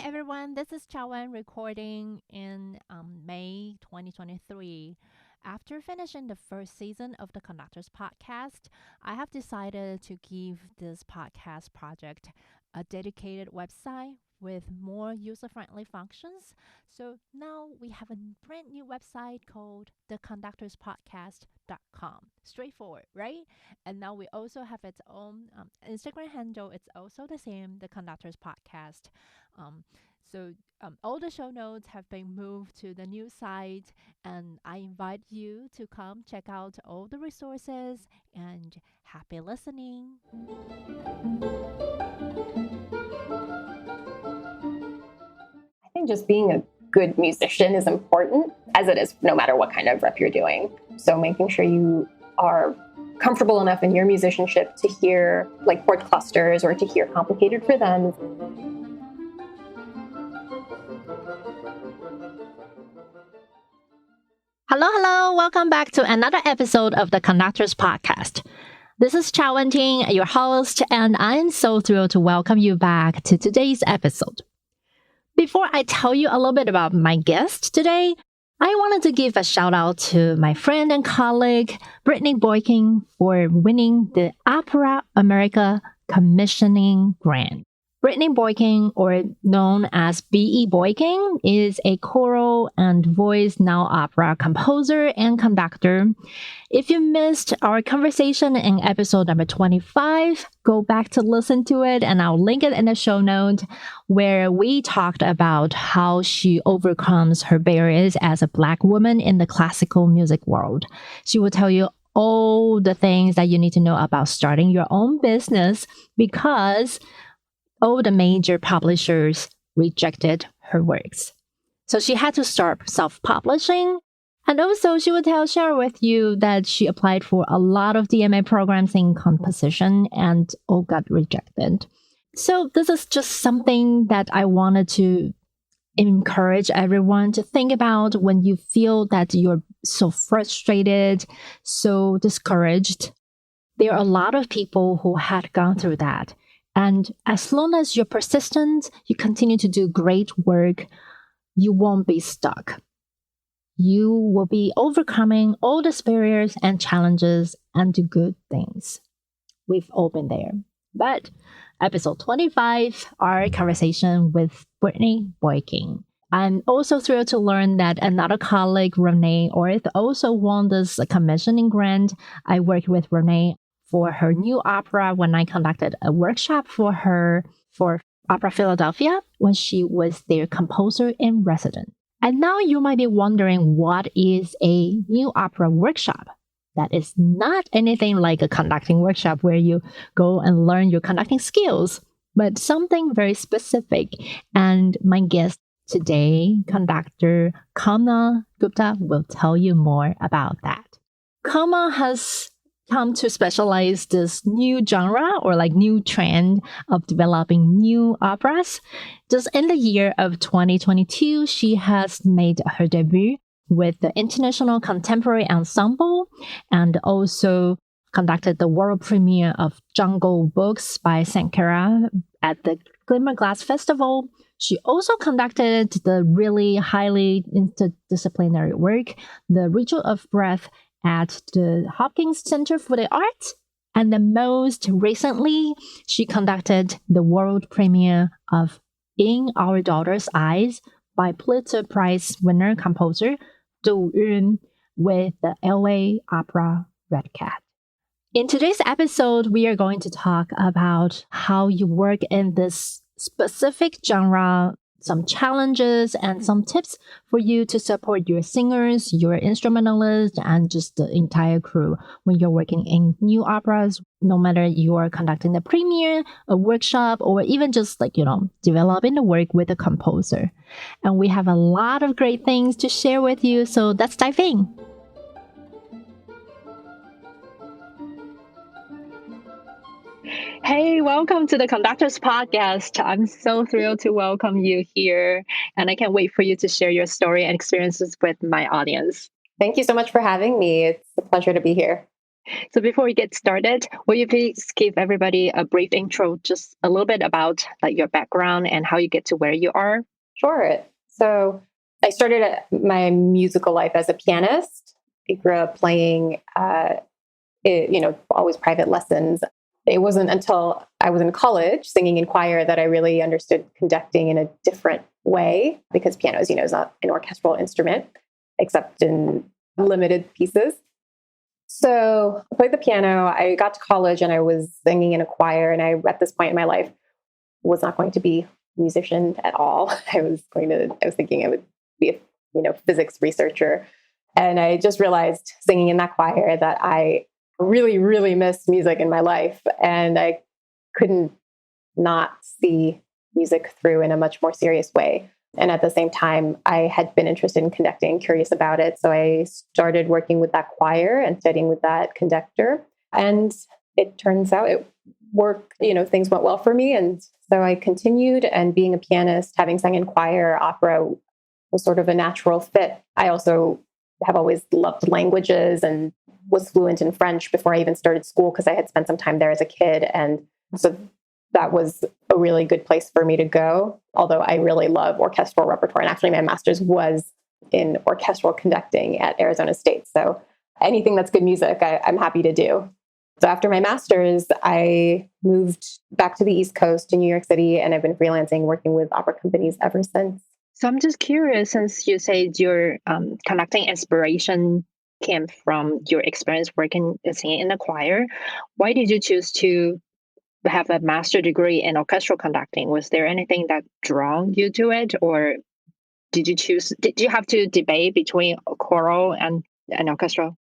everyone, this is Chawan recording in May 2023. After finishing the first season of the Conductor's podcast, I have decided to give this podcast project a dedicated website with more user-friendly functions. So now we have a brand new website called theconductorspodcast.com. Straightforward, right? And now we also have its own Instagram handle. It's also the same, the Conductor's Podcast. Um, so all the show notes have been moved to the new site, and I invite you to come check out all the resources and happy listening. I think just being a good musician is important, as it is no matter what kind of rep you're doing. So making sure you are comfortable enough in your musicianship to hear like chord clusters or to hear complicated rhythms. Hello. Welcome back to another episode of the Conductor's Podcast. This is Chao Wenting, your host, and I'm so thrilled to welcome you back to today's episode. Before I tell you a little bit about my guest today, I wanted to give a shout out to my friend and colleague, Brittany Boykin, for winning the Opera America Commissioning Grant. Brittany Boykin, or known as B.E. Boykin, is a choral and voice now opera composer and conductor. If you missed our conversation in episode number 25, go back to listen to it, and I'll link it in the show note, where we talked about how she overcomes her barriers as a Black woman in the classical music world. She will tell you all the things that you need to know about starting your own business, because all the major publishers rejected her works. So she had to start self-publishing. And also she will share with you that she applied for a lot of DMA programs in composition and all got rejected. So this is just something that I wanted to encourage everyone to think about when you feel that you're so frustrated, so discouraged. There are a lot of people who had gone through that. And as long as you're persistent, you continue to do great work, you won't be stuck. You will be overcoming all the barriers and challenges and do good things. We've all been there. But episode 25, our conversation with Brittany Boykin. I'm also thrilled to learn that another colleague, Renee Orth, also won this commissioning grant. I worked with Renee for her new opera when I conducted a workshop for her for Opera Philadelphia when she was their composer in residence. And now you might be wondering, what is a new opera workshop? That is not anything like a conducting workshop where you go and learn your conducting skills, but something very specific. And my guest today, conductor Kamna Gupta, will tell you more about that. Kamna has come to specialize this new genre or like new trend of developing new operas. Just in the year of 2022, she has made her debut with the International Contemporary Ensemble and also conducted the world premiere of Jungle Books by Sankara at the Glimmer Glass Festival. She also conducted the really highly interdisciplinary work, The Ritual of Breath, at the Hopkins Center for the Arts. And the most recently, she conducted the world premiere of In Our Daughter's Eyes by Pulitzer Prize winner composer Du Yun with the LA Opera Redcat. In today's episode, we are going to talk about how you work in this specific genre, some challenges and some tips for you to support your singers, your instrumentalists, and just the entire crew when you're working in new operas, no matter you are conducting the premiere, a workshop, or even just developing the work with a composer. And we have a lot of great things to share with you, so let's dive in. Hey, welcome to the Conductor's Podcast. I'm so thrilled to welcome you here, and I can't wait for you to share your story and experiences with my audience. Thank you so much for having me. It's a pleasure to be here. So before we get started, will you please give everybody a brief intro, just a little bit about like your background and how you get to where you are? Sure. So I started my musical life as a pianist. I grew up playing, always private lessons. It wasn't until I was in college singing in choir that I really understood conducting in a different way, because piano, as you know, is not an orchestral instrument, except in limited pieces. So I played the piano. I got to college and I was singing in a choir. And I, at this point in my life, was not going to be a musician at all. I was thinking I would be a physics researcher. And I just realized singing in that choir that I really, really missed music in my life. And I couldn't not see music through in a much more serious way. And at the same time, I had been interested in conducting, curious about it. So I started working with that choir and studying with that conductor. And it turns out it worked, things went well for me. And so I continued, and being a pianist, having sung in choir, opera was sort of a natural fit. I also have always loved languages and was fluent in French before I even started school, because I had spent some time there as a kid. And so that was a really good place for me to go, although I really love orchestral repertoire. And actually my master's was in orchestral conducting at Arizona State. So anything that's good music, I'm happy to do. So after my master's, I moved back to the East Coast to New York City, and I've been freelancing, working with opera companies ever since. So I'm just curious, since you said your conducting inspiration came from your experience working and singing in the choir, why did you choose to have a master degree in orchestral conducting? Was there anything that drew you to it, or did you have to debate between choral and orchestral?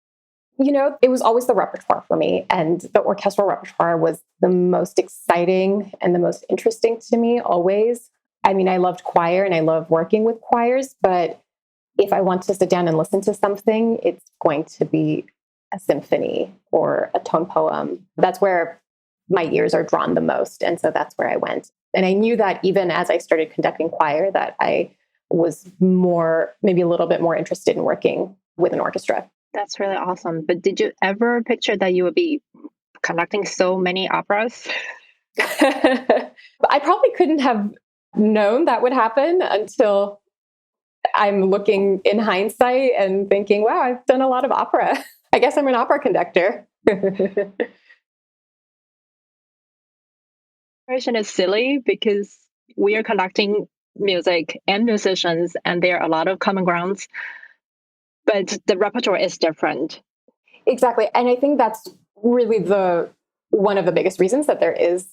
It was always the repertoire for me, and the orchestral repertoire was the most exciting and the most interesting to me always. I mean, I loved choir and I love working with choirs, but if I want to sit down and listen to something, it's going to be a symphony or a tone poem. That's where my ears are drawn the most. And so that's where I went. And I knew that even as I started conducting choir, that I was maybe a little bit more interested in working with an orchestra. That's really awesome. But did you ever picture that you would be conducting so many operas? I probably couldn't have known that would happen until I'm looking in hindsight and thinking, wow, I've done a lot of opera. I guess I'm an opera conductor. Question is silly because we are conducting music and musicians, and there are a lot of common grounds, but the repertoire is different. Exactly. And I think that's really one of the biggest reasons that there is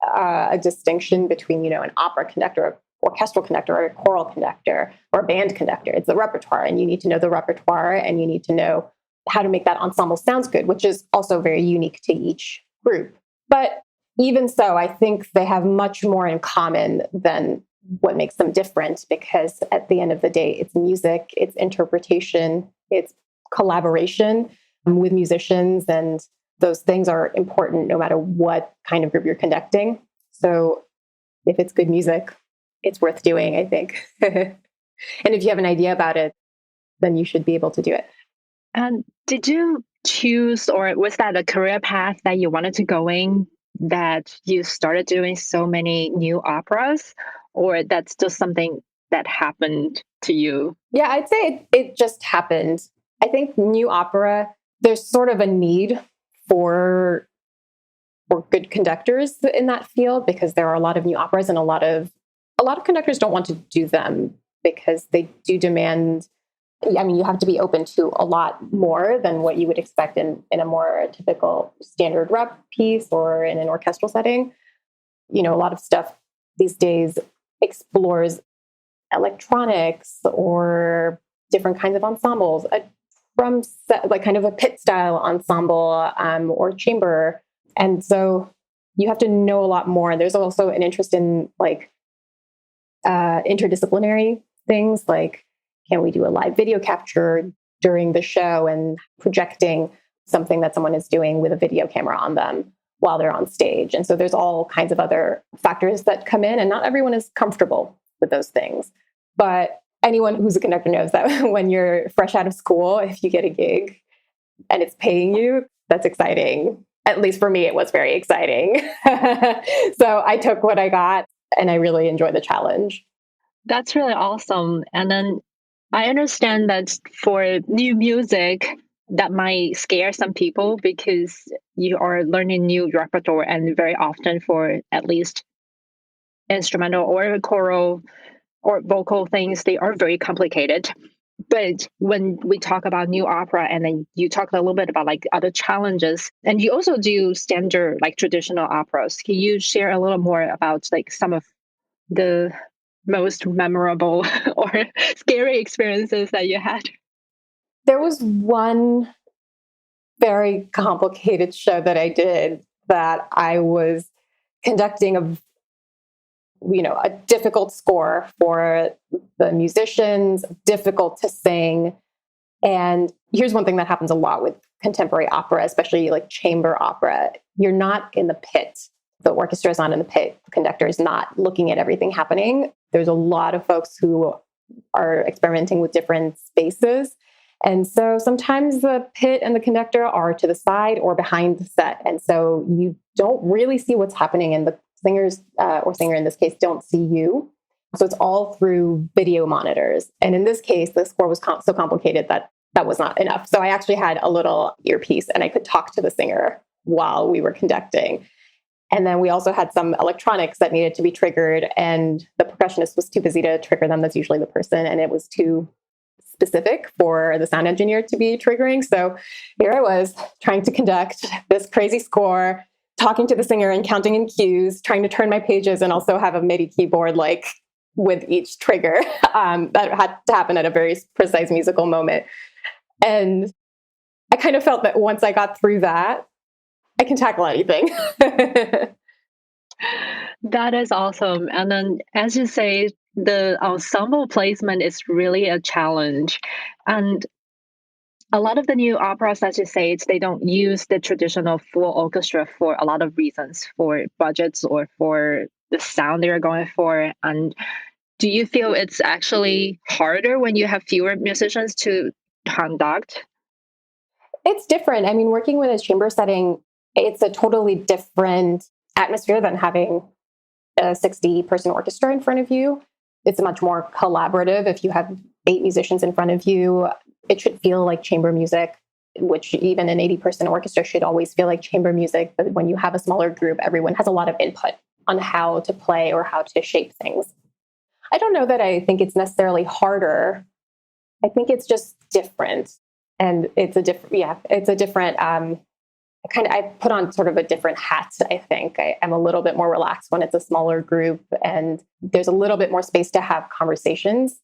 a distinction between, an opera conductor, an orchestral conductor, or a choral conductor, or a band conductor. It's the repertoire, and you need to know the repertoire, and you need to know how to make that ensemble sounds good, which is also very unique to each group. But even so, I think they have much more in common than what makes them different, because at the end of the day, it's music, it's interpretation, it's collaboration with musicians, and those things are important no matter what kind of group you're conducting. So if it's good music, it's worth doing, I think. And if you have an idea about it, then you should be able to do it. And did you choose, or was that a career path that you wanted to go in, that you started doing so many new operas, or that's just something that happened to you? Yeah, I'd say it just happened. I think new opera, there's sort of a need for good conductors in that field, because there are a lot of new operas, and a lot of conductors don't want to do them because they do demand. I mean, you have to be open to a lot more than what you would expect in a more typical standard rep piece or in an orchestral setting. A lot of stuff these days explores electronics or different kinds of ensembles, a drum set, like kind of a pit style ensemble, or chamber. And so you have to know a lot more. There's also an interest in interdisciplinary things, like, can we do a live video capture during the show and projecting something that someone is doing with a video camera on them while they're on stage? And so there's all kinds of other factors that come in, and not everyone is comfortable with those things. But anyone who's a conductor knows that when you're fresh out of school, if you get a gig and it's paying you, that's exciting. At least for me, it was very exciting. So I took what I got and I really enjoyed the challenge. That's really awesome. And then I understand that for new music, that might scare some people because you are learning new repertoire, and very often for at least instrumental or choral or vocal things, they are very complicated. But when we talk about new opera, and then you talked a little bit about like other challenges, and you also do standard like traditional operas, can you share a little more about like some of the most memorable or scary experiences that you had? There was one very complicated show that I did that I was conducting a difficult score for the musicians, difficult to sing. And here's one thing that happens a lot with contemporary opera, especially like chamber opera. You're not in the pit. The orchestra is not in the pit. The conductor is not looking at everything happening. There's a lot of folks who are experimenting with different spaces. And so sometimes the pit and the conductor are to the side or behind the set. And so you don't really see what's happening, and the singers or singer in this case don't see you. So it's all through video monitors. And in this case, the score was so complicated that that was not enough. So I actually had a little earpiece and I could talk to the singer while we were conducting. And then we also had some electronics that needed to be triggered, and the percussionist was too busy to trigger them. That's usually the person. And it was too specific for the sound engineer to be triggering. So here I was trying to conduct this crazy score, talking to the singer and counting in cues, trying to turn my pages and also have a MIDI keyboard like with each trigger that had to happen at a very precise musical moment. And I kind of felt that once I got through that, I can tackle anything. That is awesome. And then, as you say, the ensemble placement is really a challenge. And a lot of the new operas, as you say, they don't use the traditional full orchestra for a lot of reasons, for budgets or for the sound they're going for. And do you feel it's actually harder when you have fewer musicians to conduct? It's different. I mean, working with a chamber setting, it's a totally different atmosphere than having a 60-person orchestra in front of you. It's much more collaborative. If you have 8 musicians in front of you, it should feel like chamber music, which even an 80-person orchestra should always feel like chamber music. But when you have a smaller group, everyone has a lot of input on how to play or how to shape things. I don't know that I think it's necessarily harder. I think it's just different. And it's a different, I put on sort of a different hat, I think. I'm a little bit more relaxed when it's a smaller group and there's a little bit more space to have conversations.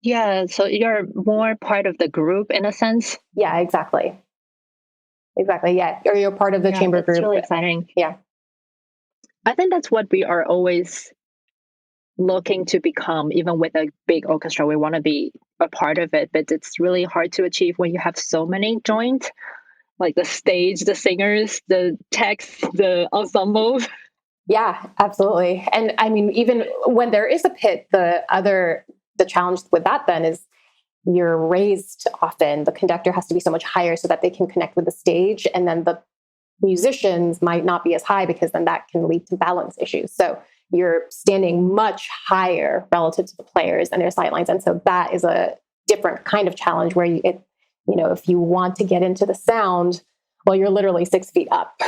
Yeah, so you're more part of the group in a sense. Yeah, exactly. Exactly, yeah. Or you're part of the chamber group. It's really exciting. Yeah. I think that's what we are always looking to become, even with a big orchestra. We want to be a part of it, but it's really hard to achieve when you have so many joined, like the stage, the singers, the text, the ensembles. Yeah, absolutely. And I mean, even when there is a pit, the challenge with that then is you're raised often. The conductor has to be so much higher so that they can connect with the stage. And then the musicians might not be as high because then that can lead to balance issues. So you're standing much higher relative to the players and their sidelines. And so that is a different kind of challenge where if you want to get into the sound, well, you're literally 6 feet up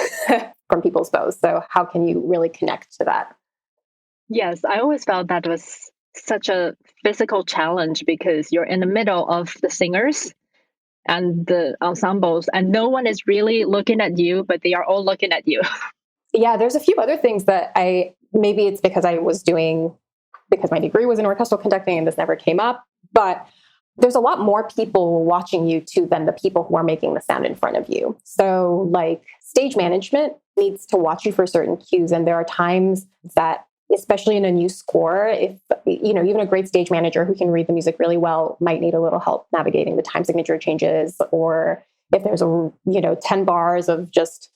from people's bows. So how can you really connect to that? Yes, I always felt that was such a physical challenge because you're in the middle of the singers and the ensembles, and no one is really looking at you, but they are all looking at you. Yeah, there's a few other things that maybe it's because because my degree was in orchestral conducting and this never came up, but there's a lot more people watching you too than the people who are making the sound in front of you. So like stage management needs to watch you for certain cues. And there are times that, especially in a new score, if, even a great stage manager who can read the music really well might need a little help navigating the time signature changes, or if there's 10 bars of just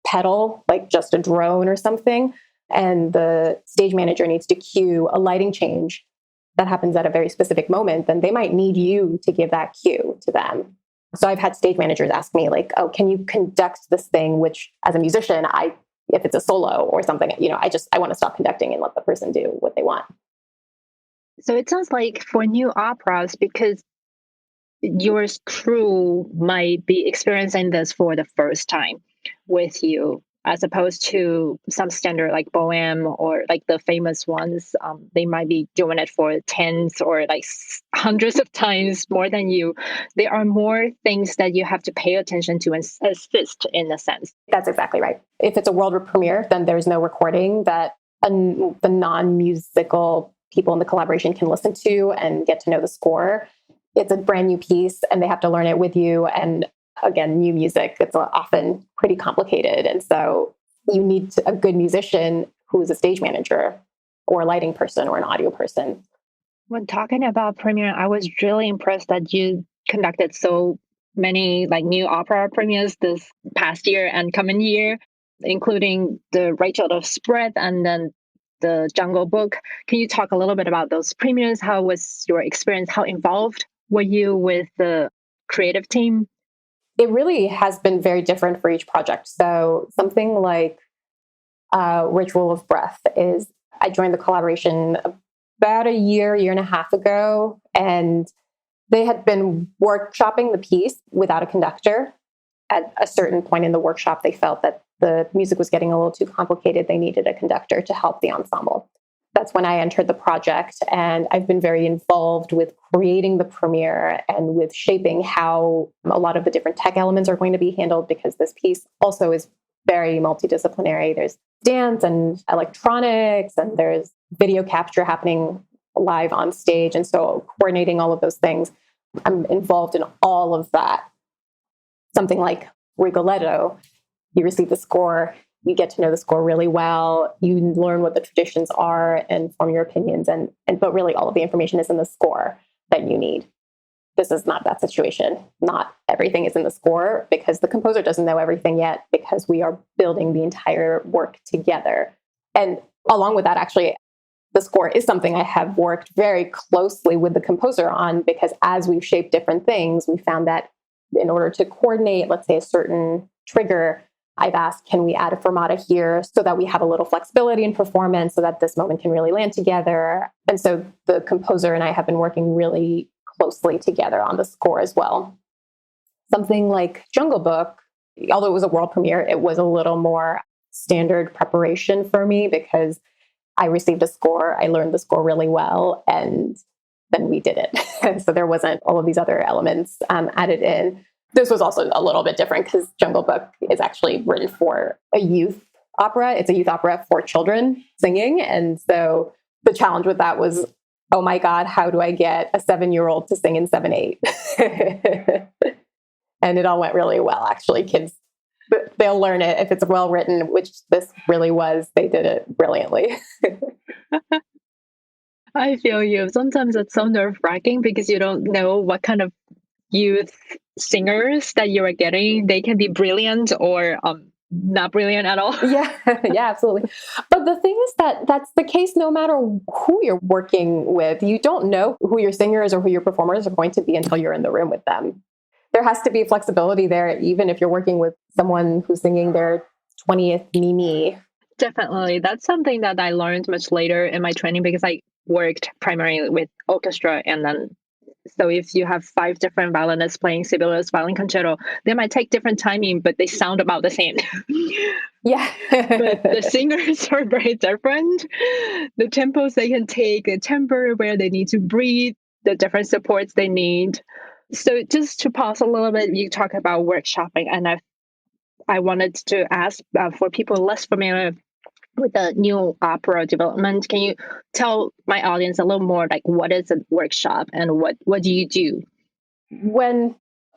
pedal, like just a drone or something, and the stage manager needs to cue a lighting change that happens at a very specific moment, then they might need you to give that cue to them. So I've had stage managers ask me like, oh, can you conduct this thing? Which as a musician, if it's a solo or something, I want to stop conducting and let the person do what they want. So it sounds like for new operas, because your crew might be experiencing this for the first time with you, as opposed to some standard like Bohème or like the famous ones. They might be doing it for tens or like hundreds of times more than you. There are more things that you have to pay attention to and assist in a sense. That's exactly right. If it's a world premiere, then there's no recording that the non-musical people in the collaboration can listen to and get to know the score. It's a brand new piece and they have to learn it with you. And again, new music, it's often pretty complicated. And so you need a good musician who's a stage manager or a lighting person or an audio person. When talking about premiere, I was really impressed that you conducted so many like new opera premieres this past year and coming year, including the Rachel of Spread and then the Jungle Book. Can you talk a little bit about those premieres? How was your experience? How involved were you with the creative team? It really has been very different for each project. So something like Ritual of Breath is, I joined the collaboration about a year and a half ago, and they had been workshopping the piece without a conductor. At a certain point in the workshop, they felt that the music was getting a little too complicated. They needed a conductor to help the ensemble. That's when I entered the project, and I've been very involved with creating the premiere and with shaping how a lot of the different tech elements are going to be handled, because this piece also is very multidisciplinary. There's dance and electronics, and there's video capture happening live on stage. And so coordinating all of those things, I'm involved in all of that. Something like Rigoletto, you receive the score, you get to know the score really well, you learn what the traditions are and form your opinions, but really all of the information is in the score that you need. This is not that situation. Not everything is in the score because the composer doesn't know everything yet, because we are building the entire work together. And along with that, actually, the score is something I have worked very closely with the composer on, because as we've shaped different things, we found that in order to coordinate, let's say, a certain trigger, I've asked, can we add a fermata here so that we have a little flexibility in performance so that this moment can really land together? And so the composer and I have been working really closely together on the score as well. Something like Jungle Book, although it was a world premiere, it was a little more standard preparation for me, because I received a score, I learned the score really well, and then we did it. So there wasn't all of these other elements added in. This was also a little bit different because Jungle Book is actually written for a youth opera. It's a youth opera for children singing. And so the challenge with that was, oh my God, how do I get a 7-year-old to sing in 7/8? And it all went really well, actually. Kids, they'll learn it if it's well written, which this really was. They did it brilliantly. I feel you. Sometimes it's so nerve-wracking because you don't know what kind of youth singers that you are getting. They can be brilliant or not brilliant at all. Yeah, absolutely. But the thing is that that's the case no matter who you're working with. You don't know who your singers or who your performers are going to be until you're in the room with them. There has to be flexibility there, even if you're working with someone who's singing their 20th Mimi. Definitely. That's something that I learned much later in my training, because I worked primarily with orchestra, and then so if you have 5 different violinists playing Sibelius violin concerto, they might take different timing, but they sound about the same. Yeah. But the singers are very different. The tempos they can take, the temper where they need to breathe, the different supports they need. So just to pause a little bit, you talk about workshopping, and I wanted to ask for people less familiar with the new opera development, can you tell my audience a little more, like what is a workshop and what do you do? When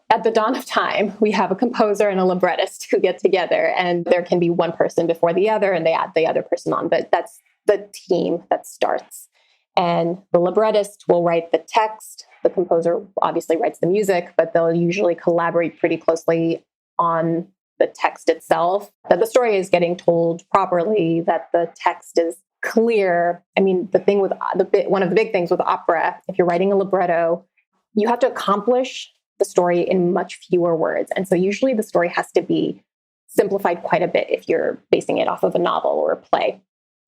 at the dawn of time, we have a composer and a librettist who get together, and there can be one person before the other and they add the other person on, but that's the team that starts. And the librettist will write the text. The composer obviously writes the music, but they'll usually collaborate pretty closely on the text itself, that the story is getting told properly, that the text is clear. I mean, the thing with one of the big things with opera, if you're writing a libretto, you have to accomplish the story in much fewer words. And so usually the story has to be simplified quite a bit if you're basing it off of a novel or a play.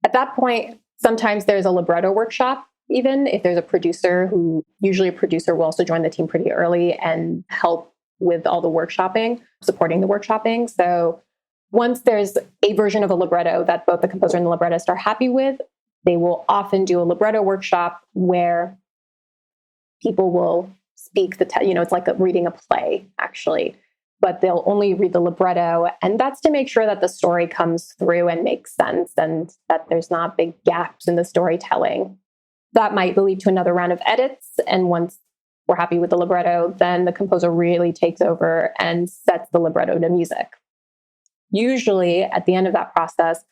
At that point, sometimes there's a libretto workshop, even if there's a producer usually a producer will also join the team pretty early and help with all the workshopping, supporting the workshopping. So once there's a version of a libretto that both the composer and the librettist are happy with, they will often do a libretto workshop where people will speak it's like reading a play, actually, but they'll only read the libretto. And that's to make sure that the story comes through and makes sense and that there's not big gaps in the storytelling. That might lead to another round of edits. And once we're happy with the libretto, then the composer really takes over and sets the libretto to music. Usually at the end of that process,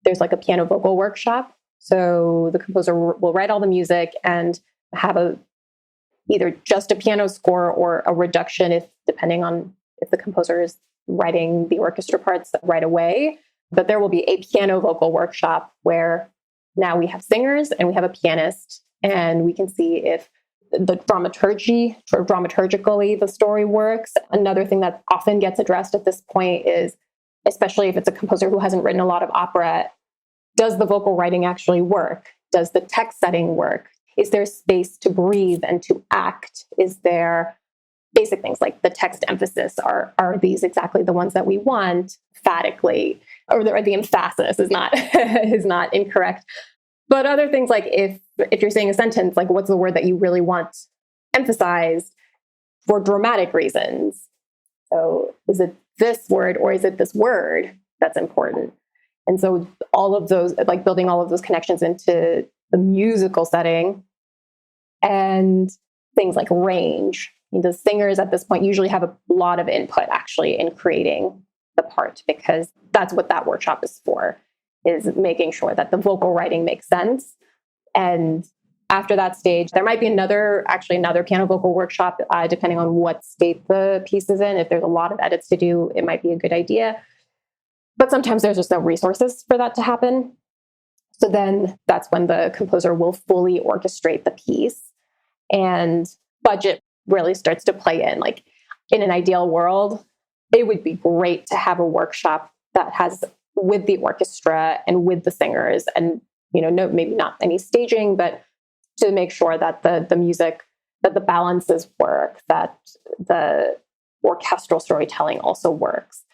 there's like a piano vocal workshop. So the composer will write all the music and have either just a piano score or a reduction, depending on if the composer is writing the orchestra parts right away. But there will be a piano vocal workshop where now we have singers and we have a pianist, and we can see if the dramaturgically the story works. Another thing that often gets addressed at this point is, especially if it's a composer who hasn't written a lot of opera, does the vocal writing actually work? Does the text setting work? Is there space to breathe and to act? Is there basic things like the text emphasis? Are these exactly the ones that we want emphatically? Or the emphasis is not is not incorrect. But other things like if you're saying a sentence, like what's the word that you really want emphasized for dramatic reasons? So is it this word or is it this word that's important? And so all of those, like building all of those connections into the musical setting and things like range. The singers at this point usually have a lot of input actually in creating the part, because that's what that workshop is for, is making sure that the vocal writing makes sense. And after that stage, there might be another piano vocal workshop, depending on what state the piece is in. If there's a lot of edits to do, it might be a good idea. But sometimes there's just no resources for that to happen. So then that's when the composer will fully orchestrate the piece, and budget really starts to play in. Like in an ideal world, it would be great to have a workshop that has with the orchestra and with the singers, and no, maybe not any staging, but to make sure that the music, that the balances work, that the orchestral storytelling also works.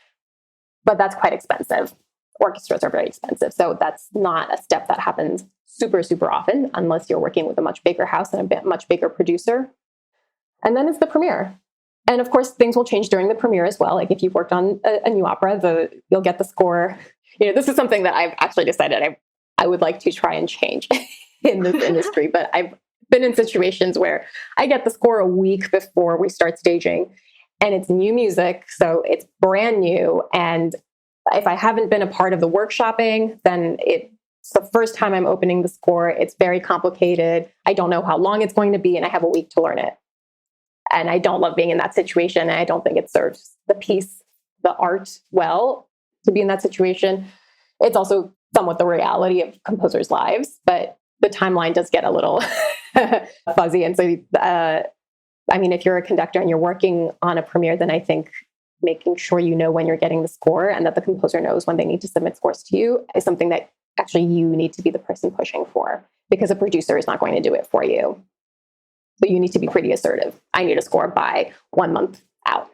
But that's quite expensive. Orchestras are very expensive. So that's not a step that happens super, super often unless you're working with a much bigger house and a much bigger producer. And then it's the premiere. And of course, things will change during the premiere as well. Like if you've worked on a new opera, you'll get the score. This is something that I've actually decided I would like to try and change in this industry. But I've been in situations where I get the score a week before we start staging, and it's new music. So it's brand new. And if I haven't been a part of the workshopping, then it's the first time I'm opening the score. It's very complicated. I don't know how long it's going to be, and I have a week to learn it. And I don't love being in that situation. And I don't think it serves the piece, the art well to be in that situation. It's also somewhat the reality of composers' lives, but the timeline does get a little fuzzy. And so, if you're a conductor and you're working on a premiere, then I think making sure you know when you're getting the score and that the composer knows when they need to submit scores to you is something that actually you need to be the person pushing for, because a producer is not going to do it for you. So you need to be pretty assertive. I need a score by 1 month out.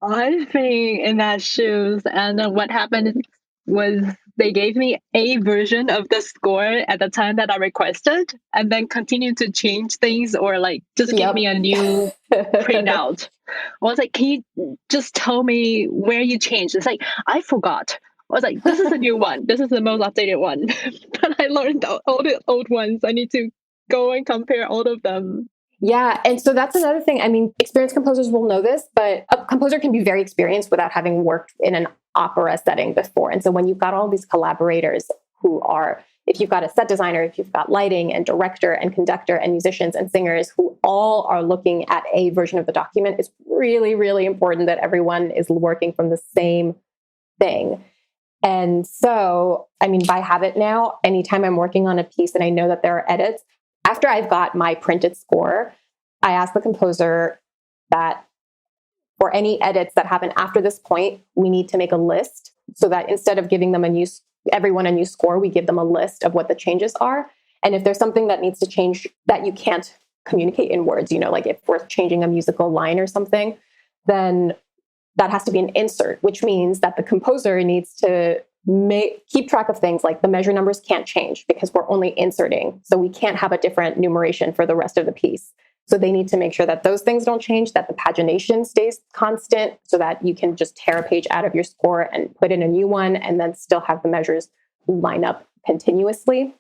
I've been in that shoes, and what happened was they gave me a version of the score at the time that I requested, and then continued to change things or like just give me a new printout. I was like, can you just tell me where you changed? It's like, I forgot. I was like, this is a new one. This is the most updated one. But I learned all the old ones. I need to go and compare all of them. Yeah. And so that's another thing. Experienced composers will know this, but a composer can be very experienced without having worked in an opera setting before. And so when you've got all these collaborators if you've got a set designer, if you've got lighting and director and conductor and musicians and singers who all are looking at a version of the document, it's really, really important that everyone is working from the same thing. And so, by habit now, anytime I'm working on a piece and I know that there are edits, After I've got my printed score, I ask the composer that for any edits that happen after this point, we need to make a list so that instead of giving them everyone a new score, we give them a list of what the changes are. And if there's something that needs to change that you can't communicate in words, like if we're changing a musical line or something, then that has to be an insert, which means that the composer needs to keep track of things like the measure numbers can't change because we're only inserting. So we can't have a different numeration for the rest of the piece. So they need to make sure that those things don't change, that the pagination stays constant so that you can just tear a page out of your score and put in a new one and then still have the measures line up continuously.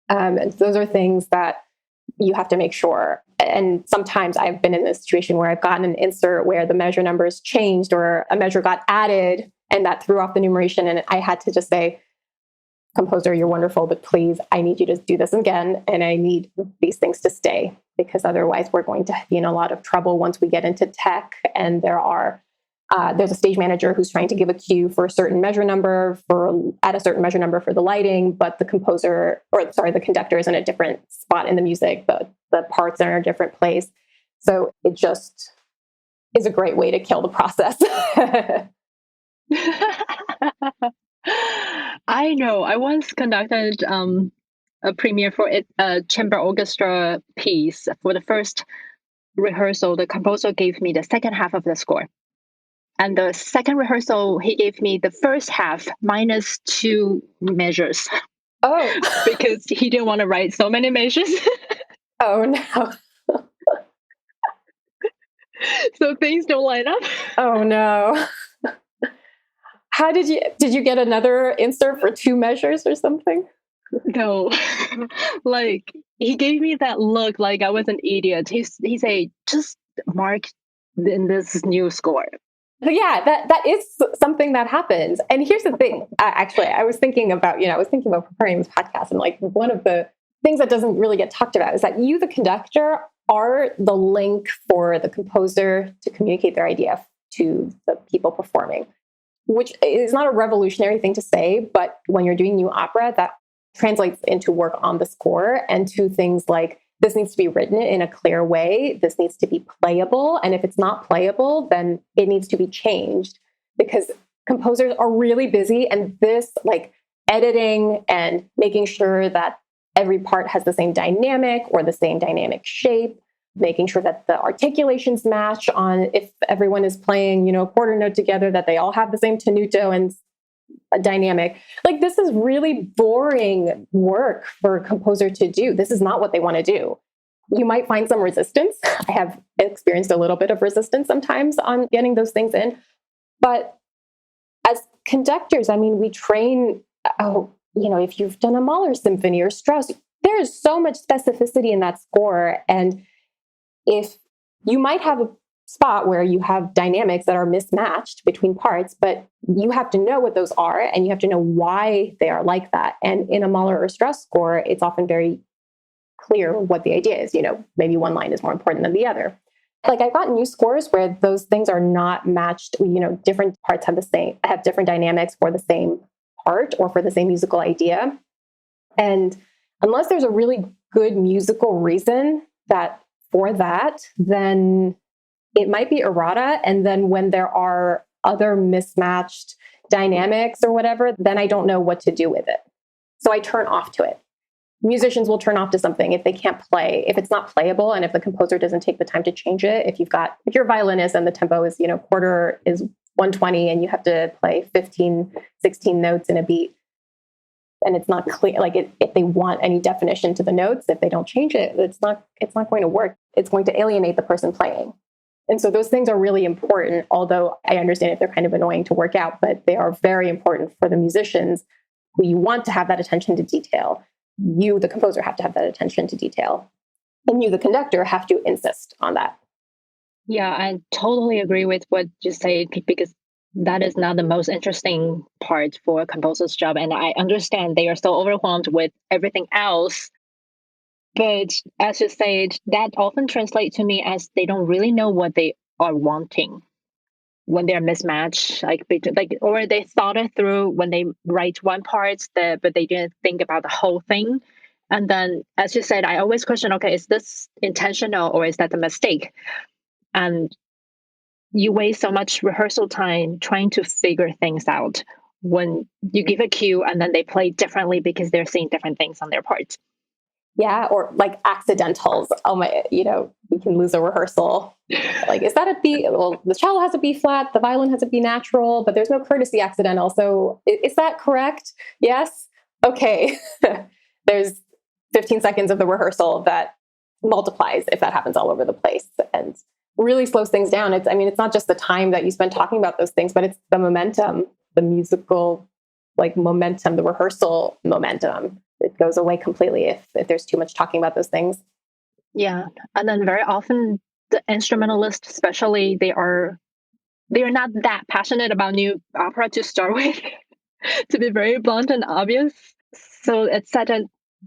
And those are things that you have to make sure. And sometimes I've been in this situation where I've gotten an insert where the measure numbers changed or a measure got added and that threw off the numeration. And I had to just say, composer, you're wonderful, but please, I need you to do this again. And I need these things to stay because otherwise we're going to be in a lot of trouble once we get into tech. And there's a stage manager who's trying to give a cue for a certain measure number at a certain measure number for the lighting, but the conductor is in a different spot in the music. The parts are in a different place. So it just is a great way to kill the process. I know. I once conducted a premiere for a chamber orchestra piece. For the first rehearsal, the composer gave me the second half of the score. And the second rehearsal, he gave me the first half minus 2 measures. Oh. Because he didn't want to write so many measures. Oh, no. So things don't line up. Oh, no. How did you get another insert for 2 measures or something? No. Like, he gave me that look like I was an idiot. He said, just mark in this new score. Yeah, that is something that happens. And here's the thing. Actually, I was thinking about preparing this podcast, and like one of the things that doesn't really get talked about is that you, the conductor, are the link for the composer to communicate their idea to the people performing, which is not a revolutionary thing to say, but when you're doing new opera, that translates into work on the score and to things like, this needs to be written in a clear way. This needs to be playable. And if it's not playable, then it needs to be changed because composers are really busy. And this, like editing and making sure that every part has the same dynamic or the same dynamic shape, making sure that the articulations match on if everyone is playing, a quarter note together, that they all have the same tenuto and a dynamic. Like, this is really boring work for a composer to do. This is not what they want to do. You might find some resistance. I have experienced a little bit of resistance sometimes on getting those things in. But as conductors, we train, if you've done a Mahler symphony or Strauss, there is so much specificity in that score. And if you might have a spot where you have dynamics that are mismatched between parts, but you have to know what those are and you have to know why they are like that. And in a Mahler or Strauss score, it's often very clear what the idea is. Maybe one line is more important than the other. Like, I've gotten new scores where those things are not matched. Different parts have different dynamics for the same part or for the same musical idea. And unless there's a really good musical reason for that, then it might be errata. And then when there are other mismatched dynamics or whatever, then I don't know what to do with it. So I turn off to it. Musicians will turn off to something if they can't play, if it's not playable, and if the composer doesn't take the time to change it. If you're a violinist and the tempo is, quarter is 120 and you have to play 15, 16 notes in a beat, and it's not clear, like if they want any definition to the notes, if they don't change it, it's not going to work. It's going to alienate the person playing. And so those things are really important, although I understand if they're kind of annoying to work out, but they are very important for the musicians who you want to have that attention to detail. You, the composer, have to have that attention to detail. And you, the conductor, have to insist on that. Yeah, I totally agree with what you say, because that is not the most interesting part for a composer's job. And I understand they are so overwhelmed with everything else. But as you said, that often translates to me as they don't really know what they are wanting when they're mismatched, or they thought it through when they write one part, but they didn't think about the whole thing. And then, as you said, I always question, okay, is this intentional or is that a mistake? And you waste so much rehearsal time trying to figure things out when you give a cue and then they play differently because they're seeing different things on their parts. Yeah, or like accidentals. Oh my, you can lose a rehearsal. Like, is that a B? Well, the cello has a B flat, the violin has a B natural, but there's no courtesy accidental. So is that correct? Yes. Okay. There's 15 seconds of the rehearsal that multiplies if that happens all over the place and really slows things down. It's not just the time that you spend talking about those things, but it's the momentum, the musical momentum, the rehearsal momentum. It goes away completely if there's too much talking about those things. Yeah. And then very often the instrumentalists, especially, they are not that passionate about new opera to start with, to be very blunt and obvious. So it's such a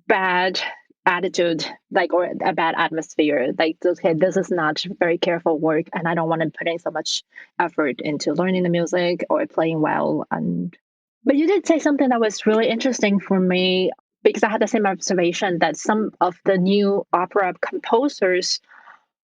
bad attitude, or a bad atmosphere. Okay, this is not very careful work, and I don't want to put in so much effort into learning the music or playing well. But you did say something that was really interesting for me, because I had the same observation that some of the new opera composers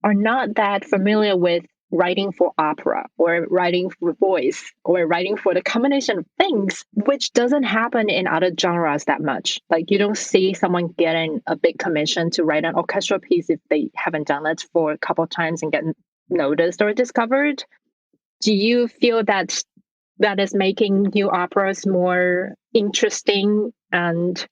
are not that familiar with writing for opera or writing for voice or writing for the combination of things, which doesn't happen in other genres that much. You don't see someone getting a big commission to write an orchestral piece if they haven't done it for a couple of times and get noticed or discovered. Do you feel that is making new operas more interesting and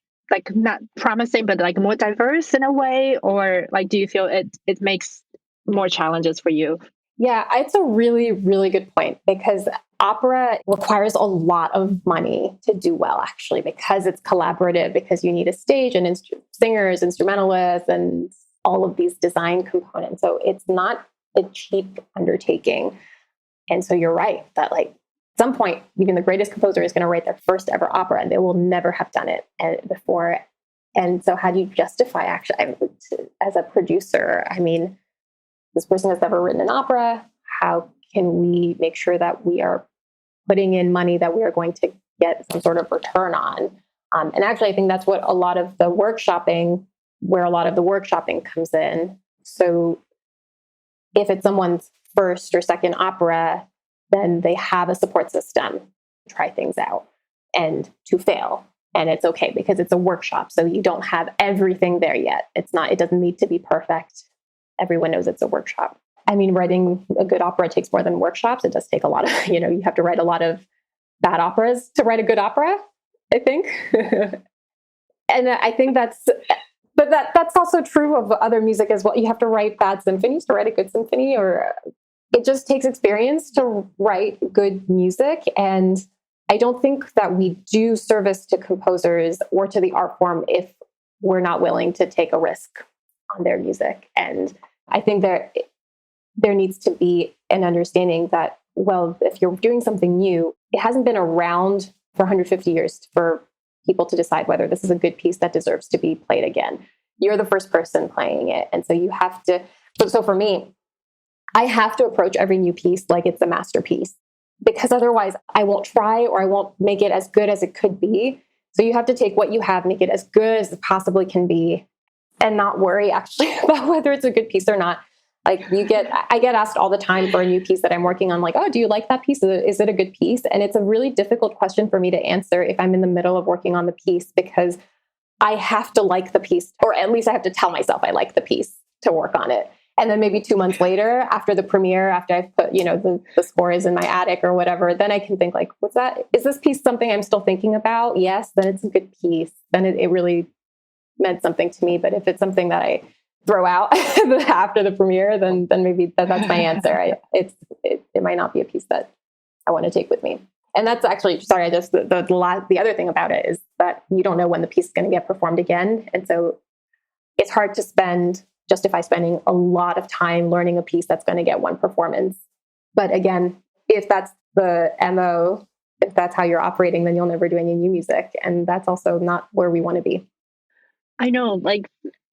not promising, but more diverse in a way? Or do you feel it makes more challenges for you? Yeah, it's a really, really good point, because opera requires a lot of money to do well, actually, because it's collaborative, because you need a stage and singers, instrumentalists, and all of these design components. So it's not a cheap undertaking. And so you're right that at some point, even the greatest composer is going to write their first ever opera and they will never have done it before. And so how do you justify actually as a producer? This person has never written an opera. How can we make sure that we are putting in money that we are going to get some sort of return on? And actually, I think that's what where a lot of the workshopping comes in. So if it's someone's first or second opera, then they have a support system to try things out and to fail. And it's okay because it's a workshop. So you don't have everything there yet. It doesn't need to be perfect. Everyone knows it's a workshop. Writing a good opera takes more than workshops. It does take a lot of, you have to write a lot of bad operas to write a good opera, I think. And I think that's also true of other music as well. You have to write bad symphonies to write a good symphony, or it just takes experience to write good music. And I don't think that we do service to composers or to the art form if we're not willing to take a risk on their music. And I think there needs to be an understanding that, well, if you're doing something new, it hasn't been around for 150 years for people to decide whether this is a good piece that deserves to be played again. You're the first person playing it. And so you have to, so for me, I have to approach every new piece like it's a masterpiece, because otherwise I won't try or I won't make it as good as it could be. So you have to take what you have, make it as good as it possibly can be, and not worry actually about whether it's a good piece or not. I get asked all the time for a new piece that I'm working on, oh, do you like that piece? Is it a good piece? And it's a really difficult question for me to answer if I'm in the middle of working on the piece, because I have to like the piece, or at least I have to tell myself I like the piece to work on it. And then maybe 2 months later, after the premiere, after I've put, the score is in my attic or whatever, then I can think what's that? Is this piece something I'm still thinking about? Yes, then it's a good piece. Then it really meant something to me. But if it's something that I throw out after the premiere, then maybe that's my answer. It might not be a piece that I want to take with me. And that's actually, sorry, the other thing about it is that you don't know when the piece is going to get performed again. And so it's hard to justify spending a lot of time learning a piece that's going to get one performance. But again, if that's the MO, if that's how you're operating, then you'll never do any new music. And that's also not where we want to be. I know,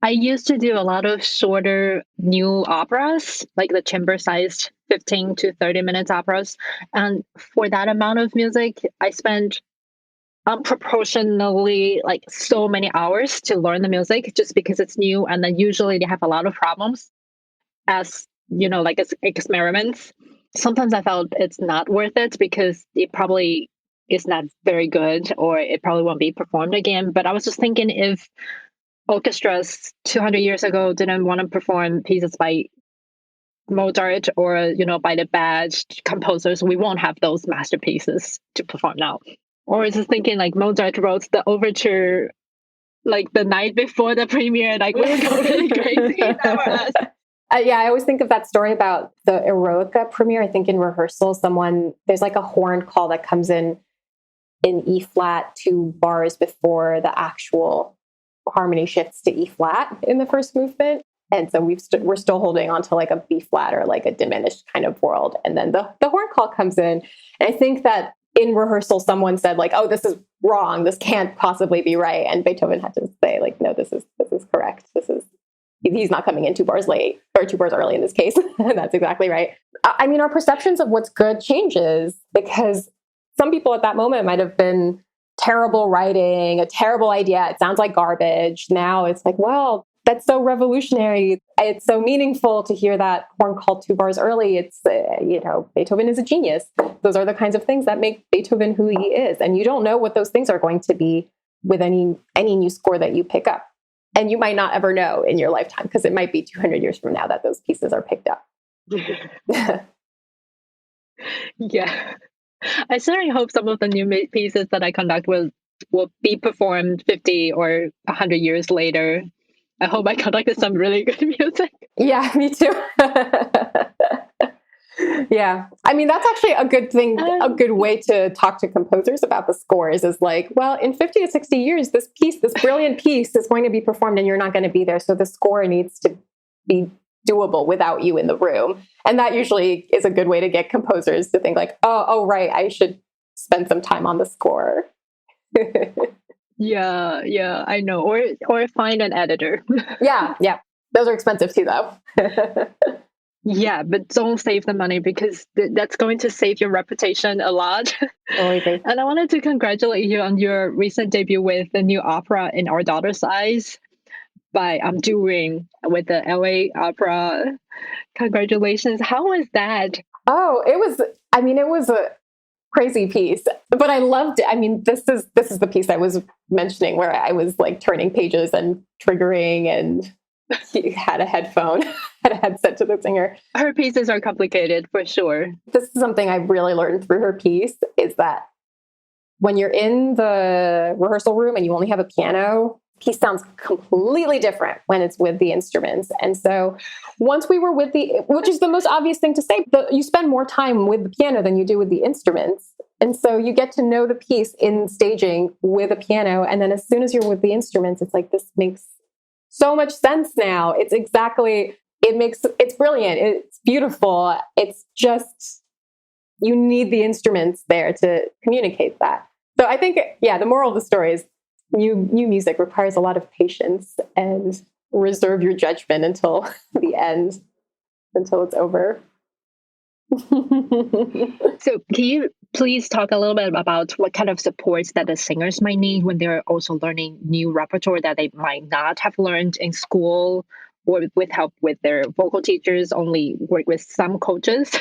I used to do a lot of shorter new operas, the chamber-sized 15 to 30 minutes operas. And for that amount of music, I spent unproportionally like so many hours to learn the music just because it's new, and then usually they have a lot of problems as like as experiments. Sometimes I felt it's not worth it because it probably is not very good, or it probably won't be performed again. But I was just thinking, if orchestras 200 years ago didn't want to perform pieces by Mozart or by the bad composers, we won't have those masterpieces to perform now. Or I was just thinking, like, Mozart wrote the overture like the night before the premiere, like we would go really crazy. Yeah, I always think of that story about the Eroica premiere. I think in rehearsal, there's like a horn call that comes in E flat 2 bars before the actual harmony shifts to E flat in the first movement. And so we're still holding on to like a B flat or like a diminished kind of world. And then the horn call comes in. And I think that in rehearsal, someone said like, oh, this is wrong. This can't possibly be right. And Beethoven had to say like, no, this is correct. He's not coming in 2 bars late or 2 bars early in this case. And that's exactly right. I mean, our perceptions of what's good changes because some people at that moment might have been terrible writing, a terrible idea. It sounds like garbage. Now it's like, well, that's so revolutionary. It's so meaningful to hear that horn called 2 bars early. It's, Beethoven is a genius. Those are the kinds of things that make Beethoven who he is. And you don't know what those things are going to be with any new score that you pick up. And you might not ever know in your lifetime because it might be 200 years from now that those pieces are picked up. Yeah. I certainly hope some of the new pieces that I conduct will be performed 50 or 100 years later. I hope I conducted some really good music. Yeah, me too. Yeah. I mean, that's actually a good thing, a good way to talk to composers about the scores is like, well, in 50 to 60 years, this brilliant piece is going to be performed and you're not going to be there. So the score needs to be doable without you in the room. And that usually is a good way to get composers to think like, oh, right, I should spend some time on the score. Yeah, I know. Or find an editor. Yeah. Those are expensive too, though. Yeah, but don't save the money because that's going to save your reputation a lot. Oh, I agree. And I wanted to congratulate you on your recent debut with the new opera In Our Daughter's Eyes by Doing with the LA Opera. Congratulations. How was that? Oh, it was a crazy piece, but I loved it. I mean, this is the piece I was mentioning where I was like turning pages and triggering, and he had a headset to the singer. Her pieces are complicated for sure. This is something I really learned through her piece is that when you're in the rehearsal room and you only have a piano, piece sounds completely different when it's with the instruments. And so once we were which is the most obvious thing to say, you spend more time with the piano than you do with the instruments. And so you get to know the piece in staging with a piano. And then as soon as you're with the instruments, it's like, this makes so much sense now. It's brilliant. It's beautiful. It's just, you need the instruments there to communicate that. So I think, the moral of the story is new music requires a lot of patience and reserve your judgment until the end, until it's over. So can you please talk a little bit about what kind of supports that the singers might need when they're also learning new repertoire that they might not have learned in school, or with help with their vocal teachers, only work with some coaches?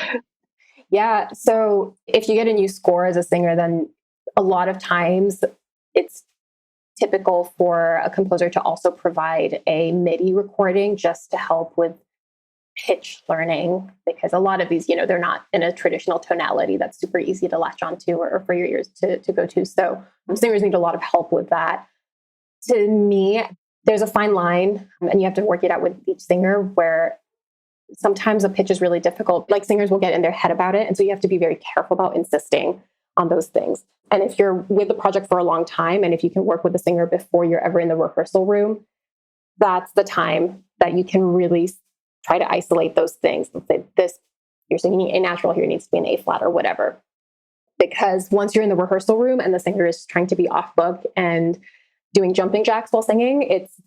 Yeah. So if you get a new score as a singer, then a lot of times it's typical for a composer to also provide a MIDI recording just to help with pitch learning, because a lot of these, they're not in a traditional tonality that's super easy to latch onto or for your ears to go to. So singers need a lot of help with that. To me, there's a fine line, and you have to work it out with each singer, where sometimes a pitch is really difficult. Like, singers will get in their head about it. And so you have to be very careful about insisting on those things. And if you're with the project for a long time, and if you can work with the singer before you're ever in the rehearsal room, that's the time that you can really try to isolate those things. Let's say you're singing A natural, here needs to be an A flat or whatever. Because once you're in the rehearsal room and the singer is trying to be off book and doing jumping jacks while singing, it's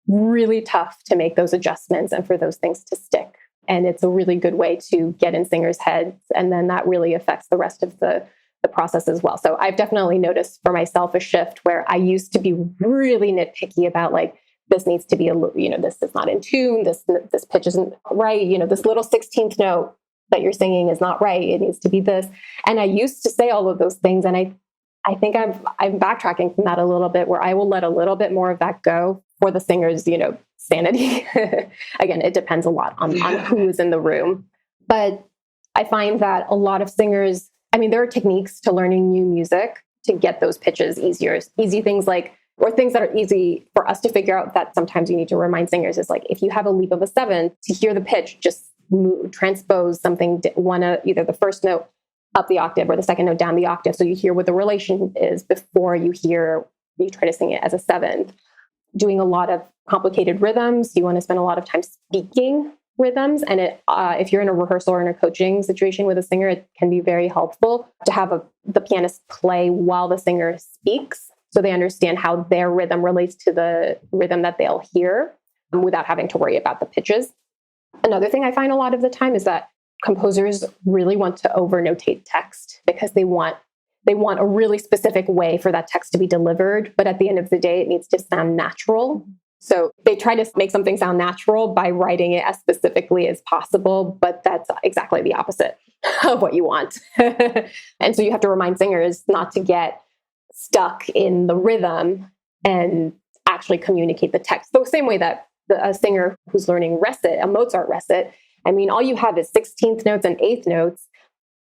really tough to make those adjustments and for those things to stick. And it's a really good way to get in singers' heads. And then that really affects the rest of the the process as well. So I've definitely noticed for myself a shift where I used to be really nitpicky about like, this needs to be this is not in tune. This pitch isn't right. This little 16th note that you're singing is not right. It needs to be this. And I used to say all of those things. And I think I'm backtracking from that a little bit, where I will let a little bit more of that go for the singer's, sanity. Again, it depends a lot on who's in the room. But I find that a lot of singers, there are techniques to learning new music to get those pitches easier. Easy things like, or things that are easy for us to figure out that sometimes you need to remind singers is like, if you have a leap of a 7, to hear the pitch, just transpose something, either the first note up the octave or the second note down the octave. So you hear what the relation is before you try to sing it as a 7th. Doing a lot of complicated rhythms. You want to spend a lot of time speaking rhythms. And if you're in a rehearsal or in a coaching situation with a singer, it can be very helpful to have the pianist play while the singer speaks, so they understand how their rhythm relates to the rhythm that they'll hear without having to worry about the pitches. Another thing I find a lot of the time is that composers really want to over-notate text because they want a really specific way for that text to be delivered. But at the end of the day, it needs to sound natural. So they try to make something sound natural by writing it as specifically as possible, but that's exactly the opposite of what you want. And so you have to remind singers not to get stuck in the rhythm and actually communicate the text. The same way that a singer who's learning recit, a Mozart recit, all you have is 16th notes and 8th notes,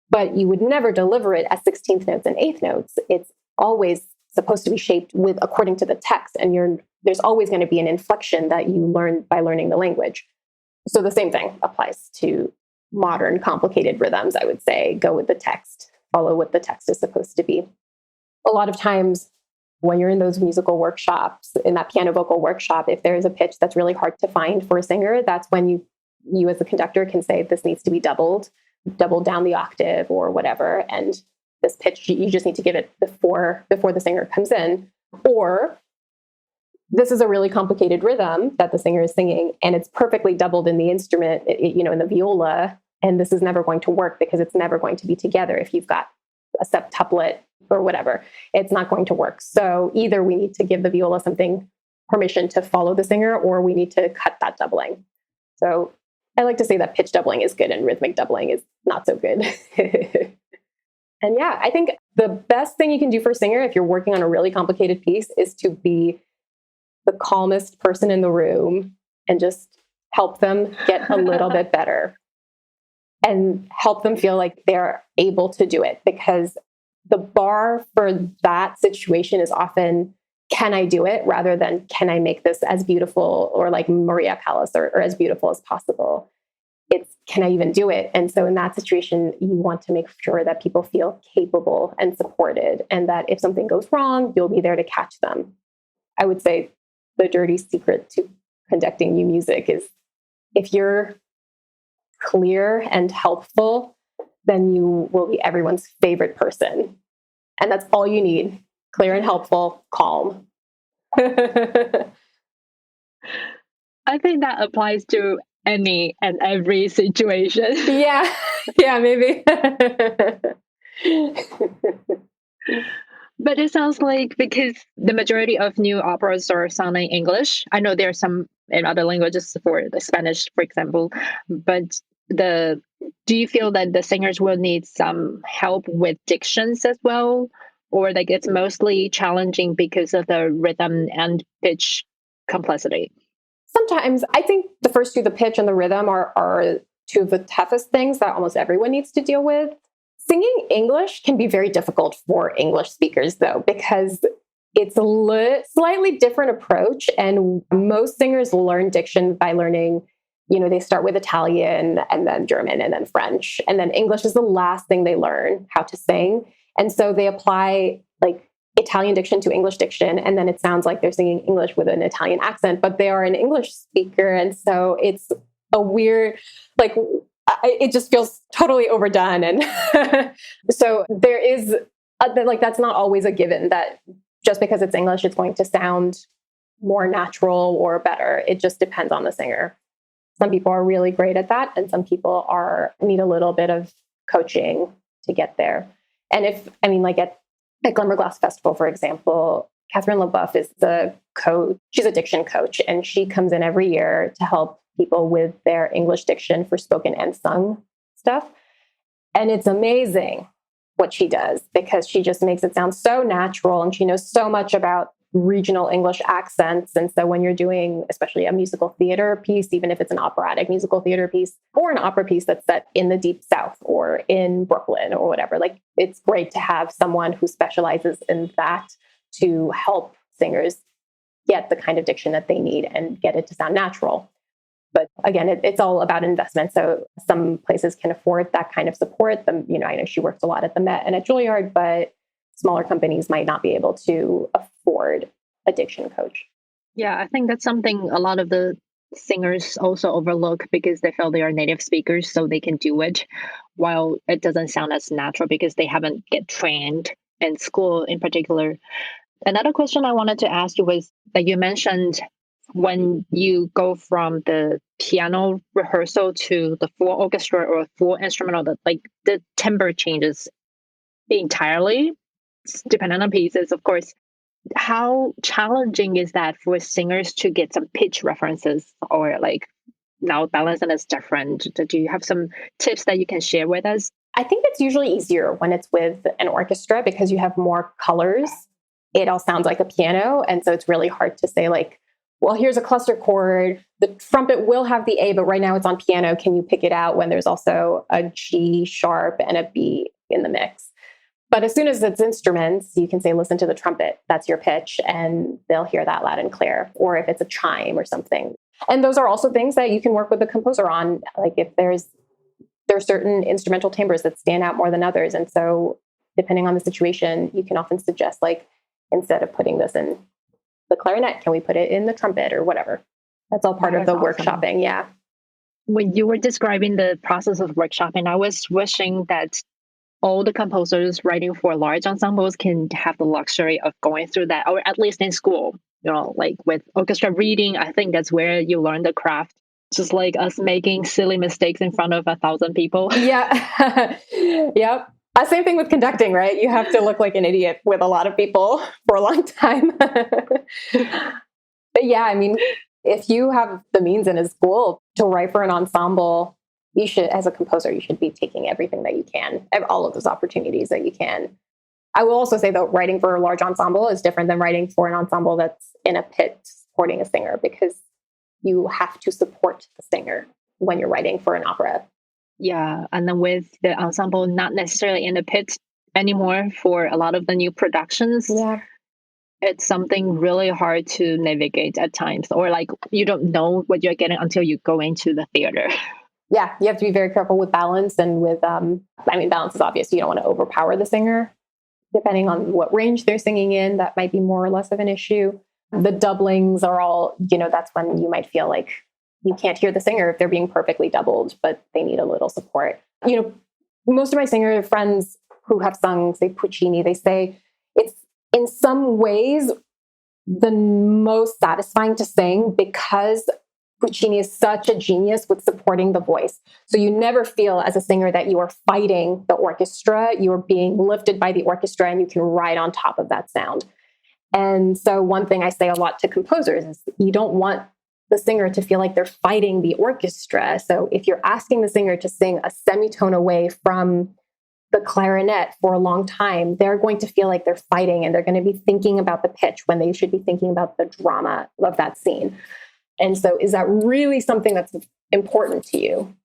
but you would never deliver it as 16th notes and 8th notes. It's always supposed to be shaped according to the text, and there's always going to be an inflection that you learn by learning the language. So the same thing applies to modern complicated rhythms. I would say go with the text, follow what the text is supposed to be. A lot of times when you're in those musical workshops, in that piano vocal workshop, if there is a pitch that's really hard to find for a singer, that's when you as the conductor can say, this needs to be doubled down the octave or whatever. And this pitch, you just need to give it before the singer comes in. Or this is a really complicated rhythm that the singer is singing, and it's perfectly doubled in the instrument, in the viola. And this is never going to work because it's never going to be together. If you've got a septuplet or whatever, it's not going to work. So either we need to give the viola permission to follow the singer, or we need to cut that doubling. So I like to say that pitch doubling is good and rhythmic doubling is not so good. And yeah, I think the best thing you can do for a singer if you're working on a really complicated piece is to be the calmest person in the room and just help them get a little bit better and help them feel like they're able to do it, because the bar for that situation is often, can I do it, rather than can I make this as beautiful or like Maria Callas or as beautiful as possible. It's, can I even do it? And so in that situation, you want to make sure that people feel capable and supported, and that if something goes wrong, you'll be there to catch them. I would say the dirty secret to conducting new music is, if you're clear and helpful, then you will be everyone's favorite person. And that's all you need. Clear and helpful, calm. I think that applies to any and every situation. Yeah, maybe. But it sounds like, because the majority of new operas are sung in English, I know there are some in other languages, for the Spanish, for example, but do you feel that the singers will need some help with dictions as well? Or like it's mostly challenging because of the rhythm and pitch complexity? Sometimes I think the first two, the pitch and the rhythm, are two of the toughest things that almost everyone needs to deal with. Singing English can be very difficult for English speakers, though, because it's a slightly different approach. And most singers learn diction by learning, they start with Italian and then German and then French. And then English is the last thing they learn how to sing. And so they apply like Italian diction to English diction. And then it sounds like they're singing English with an Italian accent, but they are an English speaker. And so it's a weird, it just feels totally overdone. And so there is, that's not always a given that just because it's English, it's going to sound more natural or better. It just depends on the singer. Some people are really great at that, and some people need a little bit of coaching to get there. And like at Glimmerglass Festival, for example, Catherine LeBoeuf is the coach. She's a diction coach, and she comes in every year to help people with their English diction for spoken and sung stuff. And it's amazing what she does, because she just makes it sound so natural, and she knows so much about regional English accents. And so when you're doing, especially a musical theater piece, even if it's an operatic musical theater piece or an opera piece that's set in the Deep South or in Brooklyn or whatever, like, it's great to have someone who specializes in that to help singers get the kind of diction that they need and get it to sound natural. But again, it's all about investment. So some places can afford that kind of support. I know she works a lot at the Met and at Juilliard, but smaller companies might not be able to afford a diction coach. Yeah, I think that's something a lot of the singers also overlook, because they feel they are native speakers, so they can do it, while it doesn't sound as natural because they haven't get trained in school in particular. Another question I wanted to ask you was that you mentioned when you go from the piano rehearsal to the full orchestra or full instrumental, the timbre changes entirely, depending on pieces, of course. How challenging is that for singers to get some pitch references, or like now balancing is different? Do you have some tips that you can share with us? I think it's usually easier when it's with an orchestra, because you have more colors. It all sounds like a piano. And so it's really hard to say, like, well, here's a cluster chord. The trumpet will have the A, but right now it's on piano. Can you pick it out when there's also a G sharp and a B in the mix? But as soon as it's instruments, you can say, listen to the trumpet. That's your pitch. And they'll hear that loud and clear. Or if it's a chime or something. And those are also things that you can work with the composer on. Like, if there are certain instrumental timbres that stand out more than others. And so depending on the situation, you can often suggest, like, instead of putting this in the clarinet, can we put it in the trumpet or whatever? That's all part of the workshopping. Yeah. When you were describing the process of workshopping, I was wishing that all the composers writing for large ensembles can have the luxury of going through that, or at least in school, like with orchestra reading. I think that's where you learn the craft, just like us making silly mistakes in front of 1,000 people. Yeah. Yep. Same thing with conducting, right? You have to look like an idiot with a lot of people for a long time. But yeah, if you have the means in a school to write for an ensemble, you should, as a composer, you should be taking everything that you can, all of those opportunities that you can. I will also say, though, writing for a large ensemble is different than writing for an ensemble that's in a pit supporting a singer, because you have to support the singer when you're writing for an opera. Yeah, and then with the ensemble not necessarily in the pit anymore for a lot of the new productions, it's something really hard to navigate at times, or like you don't know what you're getting until you go into the theater. Yeah, you have to be very careful with balance, and with, balance is obvious. You don't want to overpower the singer. Depending on what range they're singing in, that might be more or less of an issue. The doublings are all, that's when you might feel like you can't hear the singer if they're being perfectly doubled, but they need a little support. Most of my singer friends who have sung, say, Puccini, they say it's in some ways the most satisfying to sing, because Puccini is such a genius with supporting the voice. So you never feel as a singer that you are fighting the orchestra. You are being lifted by the orchestra, and you can ride on top of that sound. And so one thing I say a lot to composers is you don't want the singer to feel like they're fighting the orchestra. So if you're asking the singer to sing a semitone away from the clarinet for a long time, they're going to feel like they're fighting, and they're going to be thinking about the pitch when they should be thinking about the drama of that scene. And so is that really something that's important to you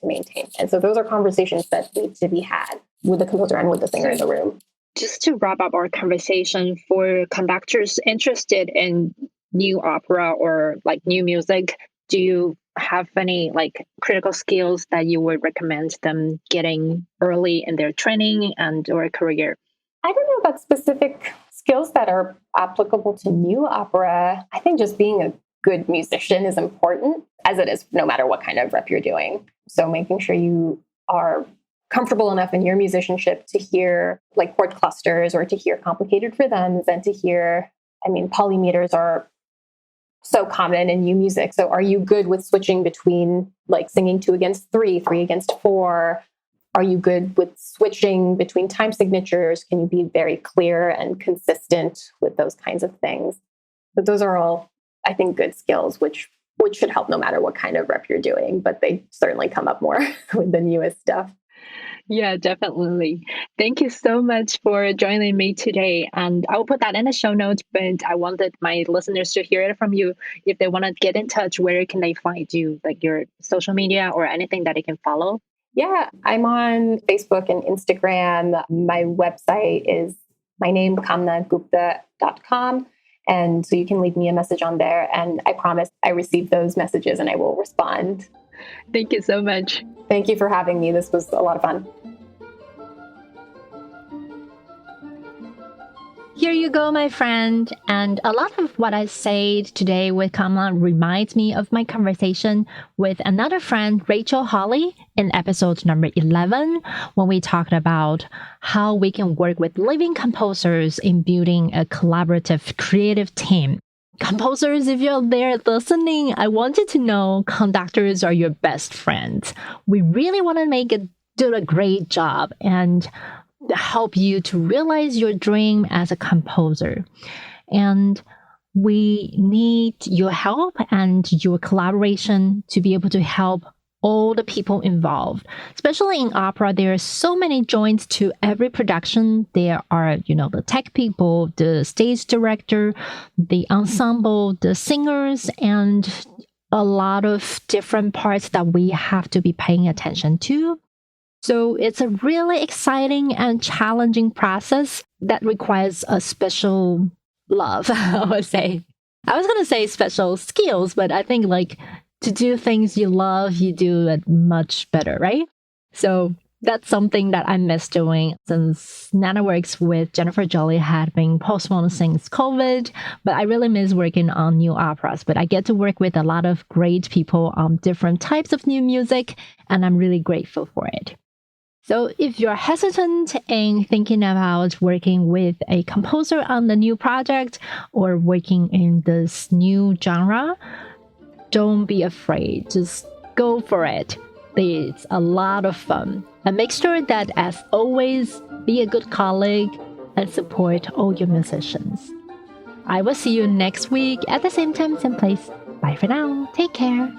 to maintain? And so those are conversations that need to be had with the composer and with the singer in the room. Just to wrap up our conversation, for conductors interested in new opera or like new music, do you have any like critical skills that you would recommend them getting early in their training and or career? I don't know about specific skills that are applicable to new opera. I think just being a good musician is important, as it is no matter what kind of rep you're doing. So making sure you are comfortable enough in your musicianship to hear like chord clusters, or to hear complicated rhythms, and to hear, polymeters are so common in new music. So are you good with switching between like singing 2 against 3, 3 against 4, Are you good with switching between time signatures? Can you be very clear and consistent with those kinds of things? But those are all, I think, good skills, which should help no matter what kind of rep you're doing, but they certainly come up more with the newest stuff. Yeah, definitely. Thank you so much for joining me today. And I'll put that in the show notes, but I wanted my listeners to hear it from you. If they want to get in touch, where can they find you? Like your social media or anything that they can follow? Yeah, I'm on Facebook and Instagram. My website is my name, kamnagupta.com. And so you can leave me a message on there. And I promise I receive those messages and I will respond. Thank you so much. Thank you for having me. This was a lot of fun. Here you go, my friend. And a lot of what I said today with Kamla reminds me of my conversation with another friend, Rachel Holly, in episode number 11, when we talked about how we can work with living composers in building a collaborative creative team. Composers, if you're there listening, I want you to know conductors are your best friends. We really want to do a great job and help you to realize your dream as a composer. And we need your help and your collaboration to be able to help all the people involved. Especially in opera, there are so many joints to every production. There are, the tech people, the stage director, the ensemble, the singers, and a lot of different parts that we have to be paying attention to. So it's a really exciting and challenging process that requires a special love, I would say. I was going to say special skills, but I think to do things you love, you do it much better, right? So that's something that I miss doing since Nana Works with Jennifer Jolie had been postponed since COVID. But I really miss working on new operas. But I get to work with a lot of great people on different types of new music, and I'm really grateful for it. So if you're hesitant in thinking about working with a composer on the new project or working in this new genre, don't be afraid. Just go for it. It's a lot of fun. And make sure that, as always, be a good colleague and support all your musicians. I will see you next week at the same time, same place. Bye for now. Take care.